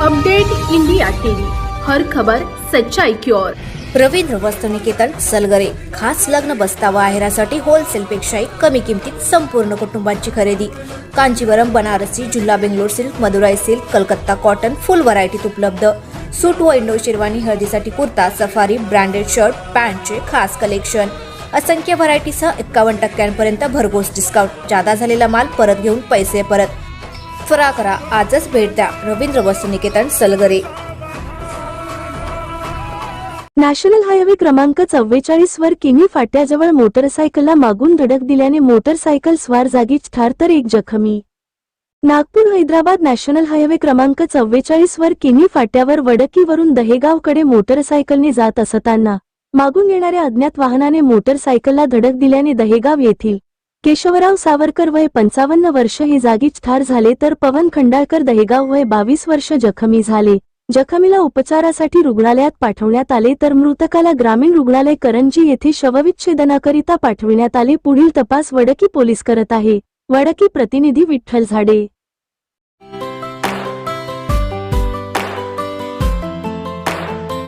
Update India TV, हर खबर सच्चाई की ओर। रवींद्र वस्तुनिकेतन सलगरे खास लग्न बस्तावा आहेरासाठी होलसेल पेक्षाही कमी किमतीत संपूर्ण कुटुंबाची खरेदी। कांजीवरम, बनारसी, जुल्ला, Bangalore silk, Madurai silk, Calcutta cotton full व्हरायटीत उपलब्ध। सूट व इंडो शेरवानी, हळदीसाठी कुर्ता, सफारी, ब्रँडेड शर्ट, पॅन्टचे खास कलेक्शन। असंख्य व्हरायटीसह 51% भरघोस डिस्काउंट। जादा झालेला माल परत घेऊन पैसे परत। त्वरा करा, आजच भेट द्या रवींद्र वस्तुनिकेतन सलगरे। नॅशनल हायवे क्रमांक 44 वर किमी फाट्याजवळ मोटरसायकलला मागून धडक दिल्याने मोटरसायकल स्वार जागीच ठार तर एक जखमी। नागपूर हैदराबाद नॅशनल हायवे क्रमांक 44 वर किमी फाट्यावर वडकीवरून दहेगावकडे मोटरसायकलने जात असताना मागून येणाऱ्या अज्ञात वाहनाने मोटरसायकलला धडक दिल्याने दहेगाव येथील केशवराव सावरकर वय 55 वर्ष हे जागीच ठार झाले, तर पवन खंडाळकर दहेगाव वय 22 वर्ष जखमी झाले। जखमीला उपचारासाठी रुग्णालयात पाठवण्यात आले, तर मृतकाला ग्रामीण रुग्णालय करंजी येथे शवविच्छेदनाकरिता पाठविण्यात आले। पुढील तपास वडकी पोलीस करत आहे। वडकी प्रतिनिधी विठ्ठल झाडे।